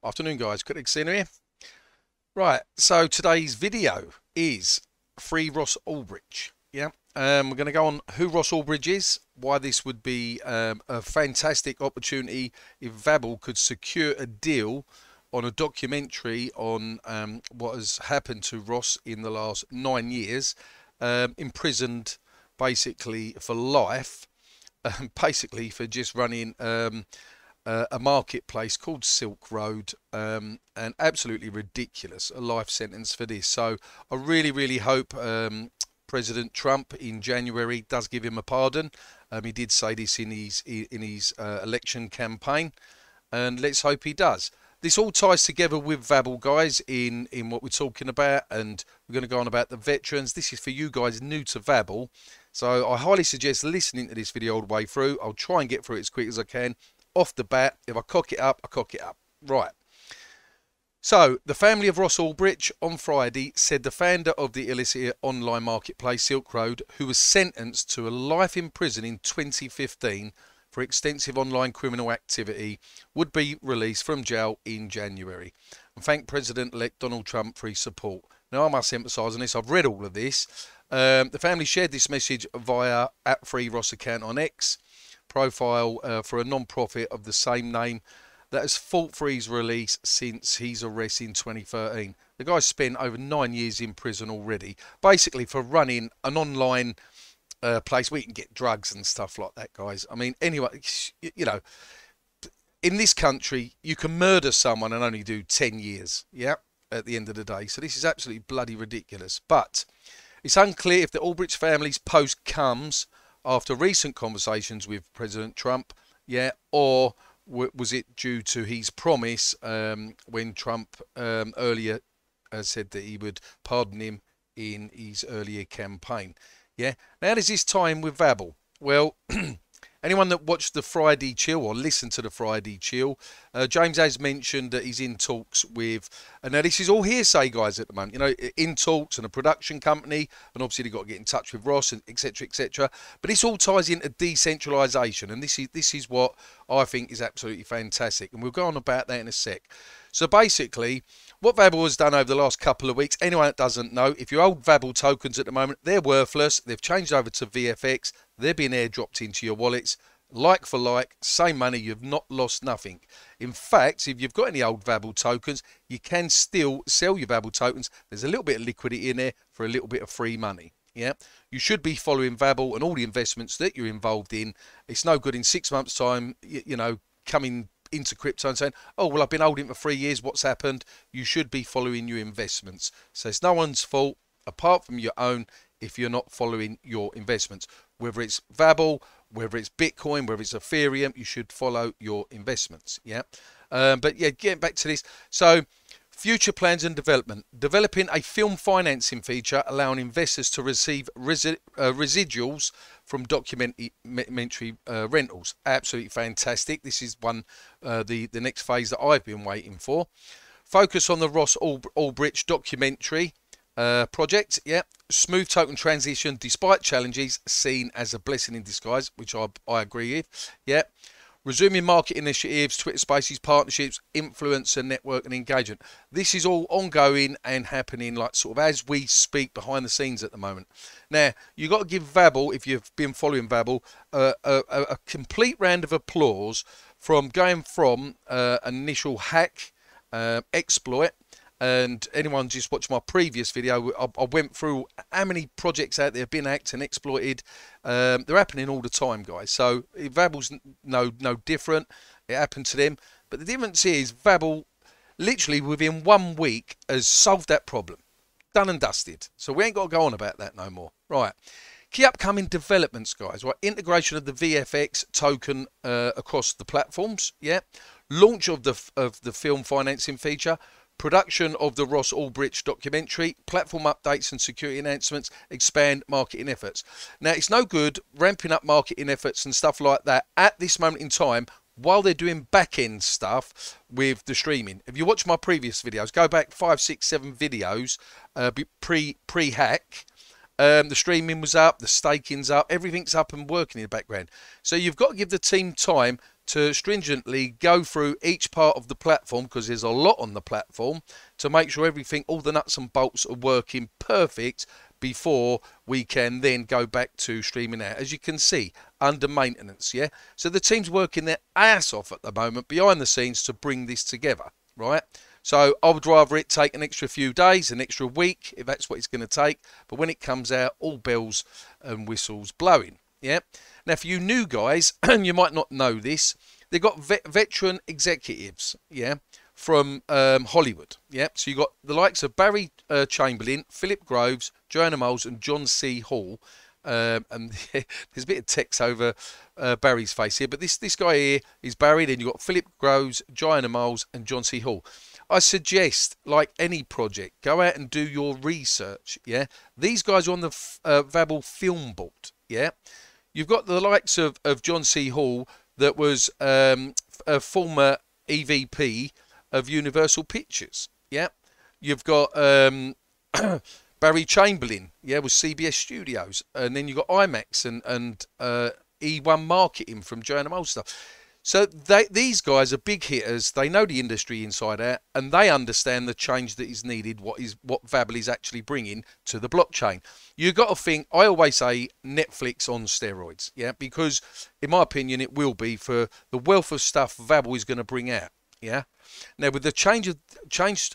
Afternoon, guys. Quick Casino here. Right, so today's video is free Ross Ulbricht. Yeah, we're going to go on who Ross Ulbricht is, why this would be a fantastic opportunity if Vabble could secure a deal on a documentary on what has happened to Ross in the last 9 years, imprisoned basically for life, basically for just running a marketplace called Silk Road, and absolutely ridiculous, a life sentence for this. So I really hope President Trump in January does give him a pardon. He did say this in his election campaign, and let's hope he does. This all ties together with Vabble, guys, in what we're talking about, and we're going to go on about the veterans. This is for you guys new to Vabble, so I highly suggest listening to this video all the way through. I'll try and get through it as quick as I can. Off the bat, if I cock it up, I cock it up. Right. So, the family of Ross Ulbricht on Friday said the founder of the illicit online marketplace Silk Road, who was sentenced to a life in prison in 2015 for extensive online criminal activity, would be released from jail in January, and thank President-elect Donald Trump for his support. Now, I must emphasise on this, I've read all of this. The family shared this message via @FreeRoss account on X profile for a non-profit of the same name that has fought for his release since his arrest in 2013. The guy spent over 9 years in prison already, basically for running an online place where you can get drugs and stuff like that, guys. I mean, anyway, you know, in this country, you can murder someone and only do 10 years, yeah, at the end of the day. So this is absolutely bloody ridiculous. But it's unclear if the Ulbricht family's post comes after recent conversations with President Trump, yeah, or was it due to his promise when Trump earlier said that he would pardon him in his earlier campaign, yeah. Now, does this tie in with Vabble? Well, anyone that watched the Friday Chill or listened to the Friday Chill, James has mentioned that he's in talks with, and now this is all hearsay, guys, at the moment, you know, in talks and a production company, and obviously they've got to get in touch with Ross, and etc, etc. But this all ties into decentralisation, and this is what I think is absolutely fantastic, and we'll go on about that in a sec. So basically, what Vabble has done over the last couple of weeks, anyone that doesn't know, if you hold Vabble tokens at the moment, they're worthless. They've changed over to VFX. They're being airdropped into your wallets. Like for like, same money, you've not lost nothing. In fact, if you've got any old Vabble tokens, you can still sell your Vabble tokens. There's a little bit of liquidity in there for a little bit of free money. Yeah, you should be following Vabble and all the investments that you're involved in. It's no good in 6 months' time, you know, coming into crypto and saying, oh, well, I've been holding for 3 years, what's happened? You should be following your investments. So it's no one's fault apart from your own if you're not following your investments. Whether it's Vabble, whether it's Bitcoin, whether it's Ethereum, you should follow your investments. Yeah. But yeah, getting back to this. So future plans and development. Developing a film financing feature allowing investors to receive residuals from documentary rentals. Absolutely fantastic. This is the next phase that I've been waiting for. Focus on the Ross Ulbricht documentary project. Yeah, smooth token transition despite challenges, seen as a blessing in disguise, which I agree with. Yeah. Resuming market initiatives, Twitter Spaces, partnerships, influencer network and engagement. This is all ongoing and happening like sort of as we speak behind the scenes at the moment. Now, you've got to give Vabble, if you've been following Vabble, a complete round of applause from going from an initial hack, exploit, and anyone just watched my previous video, I went through how many projects out there have been hacked and exploited. They're happening all the time, guys. So Vabble's no different. It happened to them. But the difference is Vabble, literally within 1 week, has solved that problem. Done and dusted. So we ain't got to go on about that no more. Right. Key upcoming developments, guys. Right. Integration of the VFX token across the platforms. Yeah. Launch of the film financing feature. Production of the Ross Ulbricht documentary, platform updates and security enhancements, expand marketing efforts. Now, it's no good ramping up marketing efforts and stuff like that at this moment in time while they're doing back-end stuff with the streaming. If you watch my previous videos, go back 5, 6, 7 videos pre-hack, the streaming was up, the staking's up, everything's up and working in the background. So you've got to give the team time to stringently go through each part of the platform, because there's a lot on the platform, to make sure everything, all the nuts and bolts are working perfect before we can then go back to streaming out. As you can see, under maintenance, yeah? So the team's working their ass off at the moment behind the scenes to bring this together, right? So I would rather it take an extra few days, an extra week, if that's what it's going to take. But when it comes out, all bells and whistles blowing, yeah? Now, for you new guys, and you might not know this, they've got veteran executives, yeah, from Hollywood, yeah? So you got the likes of Barry Chamberlain, Philip Groves, Joanna Moles and John C. Hall. And there's a bit of text over Barry's face here, but this guy here is Barry. Then you've got Philip Groves, Joanna Moles and John C. Hall. I suggest, like any project, go out and do your research, yeah? These guys are on the Vabble film board, yeah? You've got the likes of John C. Hall, that was a former EVP of Universal Pictures, yeah? You've got Barry Chamberlain, yeah, with CBS Studios. And then you've got IMAX and E1 Marketing from Joanna Moles stuff. So these guys are big hitters. They know the industry inside out, and they understand the change that is needed, what Vabble is actually bringing to the blockchain. You've got to think, I always say Netflix on steroids, yeah, because in my opinion it will be, for the wealth of stuff Vabble is going to bring out, yeah. Now with the change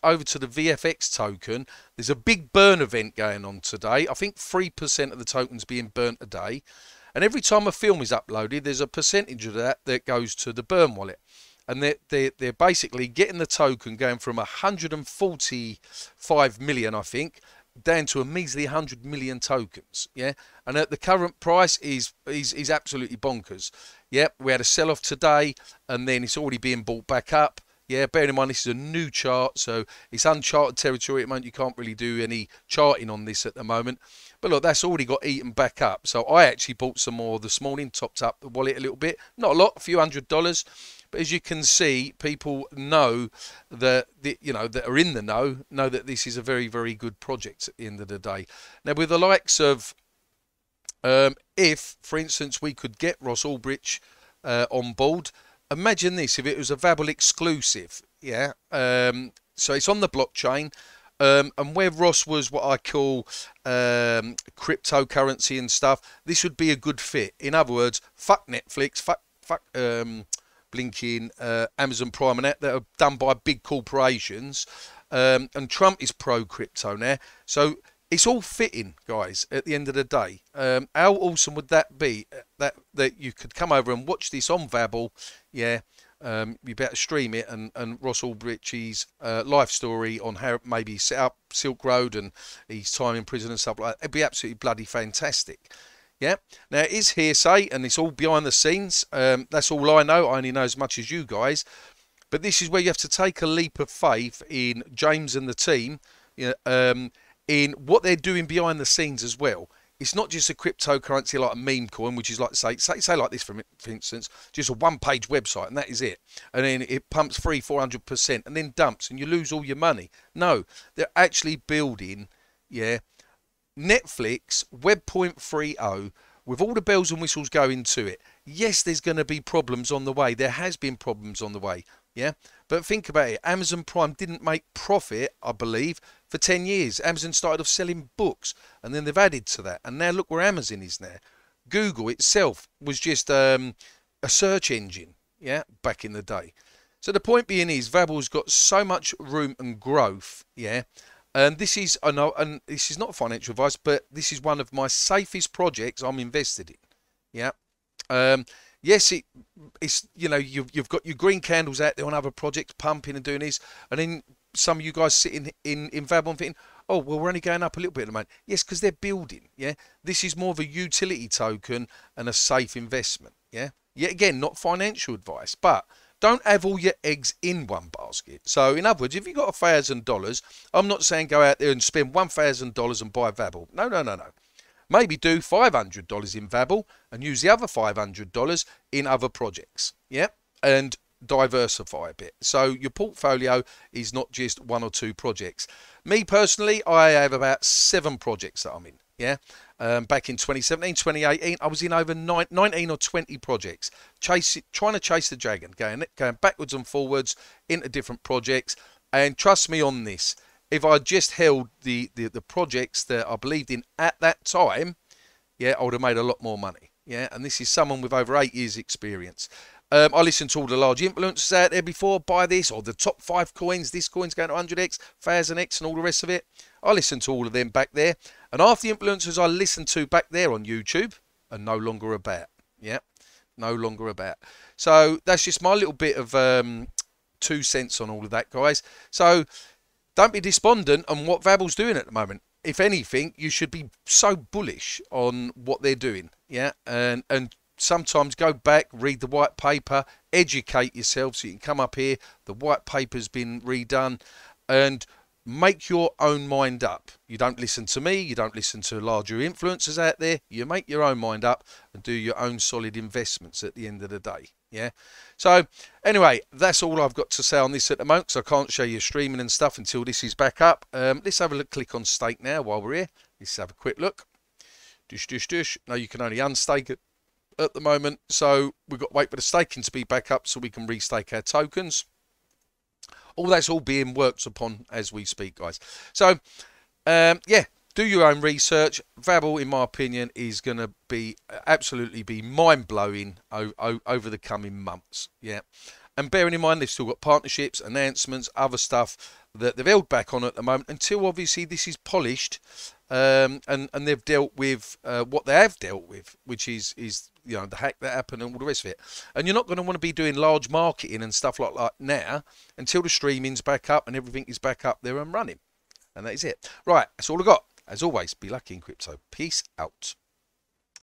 over to the VFX token, there's a big burn event going on today. I think 3% of the tokens being burnt a day. And every time a film is uploaded, there's a percentage of that goes to the burn wallet. And they're basically getting the token going from 145 million, I think, down to a measly 100 million tokens. Yeah. And at the current price is absolutely bonkers. Yeah. We had a sell-off today, and then it's already being bought back up. Yeah, bearing in mind this is a new chart, so it's uncharted territory at the moment. You can't really do any charting on this at the moment. But look, that's already got eaten back up. So I actually bought some more this morning, topped up the wallet a little bit. Not a lot, a few $100s. But as you can see, people know that, that are in the know that this is a very, very good project at the end of the day. Now, with the likes of, if, for instance, we could get Ross Ulbricht on board. Imagine this, if it was a Vabble exclusive, yeah? So it's on the blockchain, and where Ross was what I call cryptocurrency and stuff, this would be a good fit. In other words, fuck Netflix, fuck blinking Amazon Prime and that are done by big corporations, and Trump is pro-crypto now. So it's all fitting, guys, at the end of the day. How awesome would that be, that you could come over and watch this on Vabble, yeah? You better stream it, and Ross Ulbricht's life story on how maybe he set up Silk Road and his time in prison and stuff like that. It'd be absolutely bloody fantastic. Yeah. Now, it is hearsay, and it's all behind the scenes. That's all I know. I only know as much as you guys. But this is where you have to take a leap of faith in James and the team, in what they're doing behind the scenes as well. It's not just a cryptocurrency like a meme coin, which is like, say like this, for instance, just a one-page website, and that is it. And then it pumps 400%, and then dumps, and you lose all your money. No, they're actually building, yeah, Netflix Web 3.0 with all the bells and whistles going to it. Yes, there's going to be problems on the way. There has been problems on the way, yeah. But think about it. Amazon Prime didn't make profit, I believe, for 10 years. Amazon started off selling books, and then they've added to that. And now look where Amazon is now. Google itself was just a search engine, yeah, back in the day. So the point being is, Vabble's got so much room and growth, yeah. And this is, and this is not financial advice, but this is one of my safest projects I'm invested in, yeah. Yes, it's you've got your green candles out there on other projects pumping and doing this, and then some of you guys sitting in Vabble and thinking, oh well, we're only going up a little bit at the moment. Yes, because they're building. Yeah, this is more of a utility token and a safe investment. Yeah, yet again, not financial advice, but don't have all your eggs in one basket. So in other words, if you've got $1,000, I'm not saying go out there and spend $1,000 and buy Vabble. No. Maybe do $500 in Vabble and use the other $500 in other projects, yeah, and diversify a bit. So your portfolio is not just one or two projects. Me personally, I have about 7 projects that I'm in, Yeah, back in 2017, 2018, I was in over 19 or 20 projects, trying to chase the dragon, going backwards and forwards into different projects. And trust me on this, if I just held the projects that I believed in at that time, yeah, I would have made a lot more money. Yeah, and this is someone with over 8 years experience. I listened to all the large influencers out there before, buy this, or the top 5 coins, this coin's going to 100x, 1000x, and all the rest of it. I listened to all of them back there. And half the influencers I listened to back there on YouTube are no longer about. Yeah, no longer about. So that's just my little bit of 2 cents on all of that, guys. So don't be despondent on what Vabble's doing at the moment. If anything, you should be so bullish on what they're doing. Yeah, and sometimes go back, read the white paper, educate yourself so you can come up here. The white paper's been redone, and make your own mind up. You don't listen to me, you don't listen to larger influencers out there. You make your own mind up and do your own solid investments at the end of the day. Yeah. So anyway, that's all I've got to say on this at the moment, because I can't show you streaming and stuff until this is back up. Let's have a look, click on stake now while we're here. Let's have a quick look. No, you can only unstake it at the moment, so we've got to wait for the staking to be back up so we can restake our tokens. All that's all being worked upon as we speak, guys. So yeah, do your own research. Vabble, in my opinion, is going to be absolutely be mind-blowing over the coming months. Yeah, and bearing in mind they've still got partnerships, announcements, other stuff that they've held back on at the moment until obviously this is polished, and they've dealt with what they have dealt with, which is you know, the hack that happened and all the rest of it. And you're not going to want to be doing large marketing and stuff like that now until the streaming's back up and everything is back up there and running. And that is it. Right, that's all I got. As always, be lucky in crypto. Peace out.